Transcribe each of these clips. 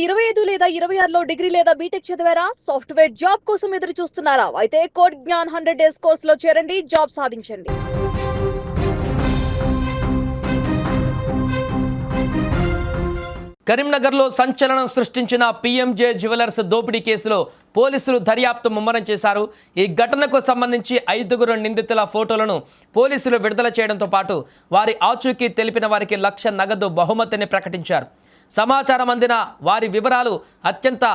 25 లేదా 26లో డిగ్రీ లేదా బీటెక్ చదివారా? సాఫ్ట్‌వేర్ జాబ్ కోసం ఎదురు చూస్తున్నారా? అయితే కోడ్ జ్ఞాన్ 100 డేస్ కోర్సులో చేరండి, జాబ్ సాధించండి. కరీంనగర్లో సంచలనం సృష్టించిన పీఎంజే జ్యువెలర్స్ దోపిడీ కేసులో పోలీసులు దర్యాప్తు ముమ్మరం చేశారు. ఈ ఘటనకు సంబంధించి 5 నిందితుల ఫోటోలను పోలీసులు విడుదల చేయడంతో పాటు వారి ఆచూకీ తెలిపిన వారికి 1,00,000 నగదు బహుమతిని ప్రకటించారు. సమాచారం అందిన వారి వివరాలు అత్యంత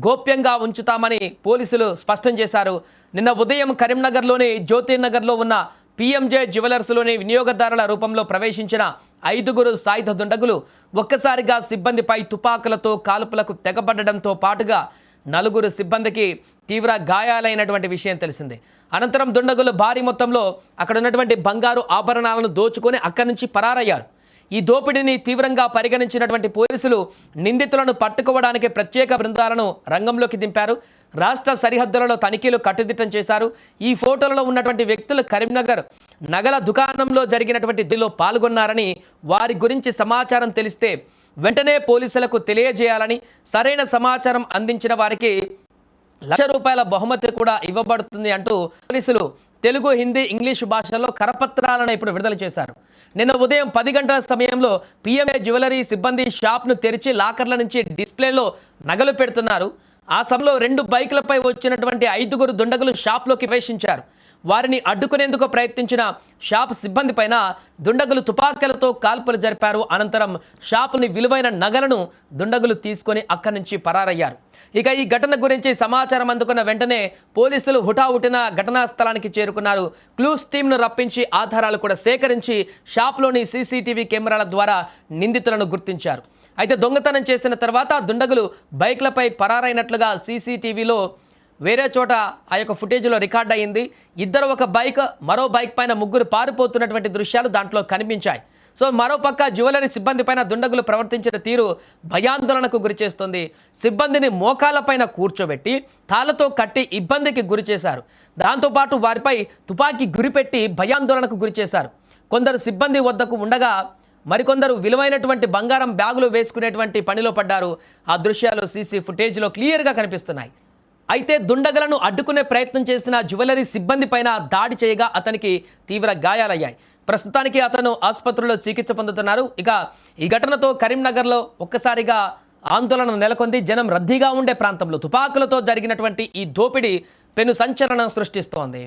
గోప్యంగా ఉంచుతామని పోలీసులు స్పష్టం చేశారు. నిన్న ఉదయం కరీంనగర్లోని జ్యోతినగర్లో ఉన్న పీఎంజే జ్యువెలర్స్లోని వినియోగదారుల రూపంలో ప్రవేశించిన 5 సాయుధ దుండగులు ఒక్కసారిగా సిబ్బందిపై తుపాకులతో కాల్పులకు తెగబడడంతో పాటుగా 4 సిబ్బందికి తీవ్ర గాయాలైనటువంటి విషయం తెలిసింది. అనంతరం దుండగులు భారీ మొత్తంలో అక్కడ ఉన్నటువంటి బంగారు ఆభరణాలను దోచుకొని అక్కడి నుంచి పరారయ్యారు. ఈ దోపిడీని తీవ్రంగా పరిగణించినటువంటి పోలీసులు నిందితులను పట్టుకోవడానికి ప్రత్యేక బృందాలను రంగంలోకి దింపారు. రాష్ట్ర సరిహద్దులలో తనిఖీలు కట్టుదిట్టం చేశారు. ఈ ఫోటోలలో ఉన్నటువంటి వ్యక్తులు కరీంనగర్ నగల దుకాణంలో జరిగినటువంటి దీనిలో పాల్గొన్నారని, వారి గురించి సమాచారం తెలిస్తే వెంటనే పోలీసులకు తెలియజేయాలని, సరైన సమాచారం అందించిన వారికి ₹1,00,000 బహుమతి కూడా ఇవ్వబడుతుంది అంటూ పోలీసులు తెలుగు, హిందీ, ఇంగ్లీషు భాషల్లో కరపత్రాలను ఇప్పుడు విడుదల చేశారు. నిన్న ఉదయం 10 గంటల సమయంలో పీఎంఏ జ్యువెలరీ సిబ్బంది షాప్ను తెరిచి లాకర్ల నుంచి డిస్ప్లేలో నగలు పెడుతున్నారు. ఆ సమయంలో 2 బైకులపై వచ్చినటువంటి 5 దుండగులు షాప్లోకి ప్రవేశించారు. వారిని అడ్డుకునేందుకు ప్రయత్నించిన షాప్ సిబ్బంది పైన దుండగులు తుపాకీలతో కాల్పులు జరిపారు. అనంతరం షాపుని విలువైన నగలను దుండగులు తీసుకొని అక్కడి నుంచి పరారయ్యారు. ఇక ఈ ఘటన గురించి సమాచారం అందుకున్న వెంటనే పోలీసులు హుటాహుటిన ఘటనా స్థలానికి చేరుకున్నారు. క్లూస్ టీమ్ను రప్పించి ఆధారాలు కూడా సేకరించి షాప్లోని సీసీటీవీ కెమెరాల ద్వారా నిందితులను గుర్తించారు. అయితే దొంగతనం చేసిన తర్వాత దుండగులు బైక్లపై పరారైనట్లుగా సీసీటీవీలో వేరే చోట ఆ యొక్క ఫుటేజ్లో రికార్డ్ అయ్యింది. ఇద్దరు ఒక బైక్, మరో బైక్ పైన 3 పారిపోతున్నటువంటి దృశ్యాలు దాంట్లో కనిపించాయి. సో మరోపక్క జ్యువెలరీ సిబ్బంది పైన దుండగులు ప్రవర్తించిన తీరు భయాందోళనకు గురిచేస్తుంది. సిబ్బందిని మోకాళ్ళపైన కూర్చోబెట్టి తాళ్లతో కట్టి ఇబ్బందికి గురి చేశారు. దాంతోపాటు వారిపై తుపాకీ గురిపెట్టి భయాందోళనకు గురిచేశారు. కొందరు సిబ్బంది వద్దకు ఉండగా మరికొందరు విలువైనటువంటి బంగారం బ్యాగులు వేసుకునేటువంటి పనిలో పడ్డారు. ఆ దృశ్యాలు సీసీ ఫుటేజ్లో క్లియర్గా కనిపిస్తున్నాయి. అయితే దుండగులను అడ్డుకునే ప్రయత్నం చేసిన జ్యువెలరీ సిబ్బంది పైన దాడి చేయగా అతనికి తీవ్ర గాయాలయ్యాయి. ప్రస్తుతానికి అతను ఆసుపత్రిలో చికిత్స పొందుతున్నారు. ఇక ఈ ఘటనతో కరీంనగర్లో ఒక్కసారిగా ఆందోళన నెలకొంది. జనం రద్దీగా ఉండే ప్రాంతంలో తుపాకులతో జరిగినటువంటి ఈ దోపిడీ పెను సంచలనం సృష్టిస్తోంది.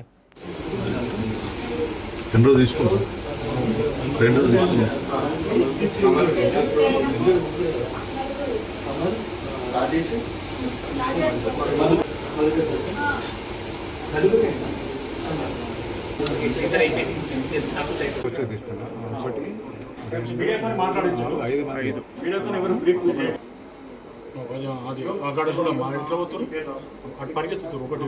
అక్కడ చూడమ్మా ఎట్లా పోతారు, అటు పరిగెత్తుతారు ఒకటి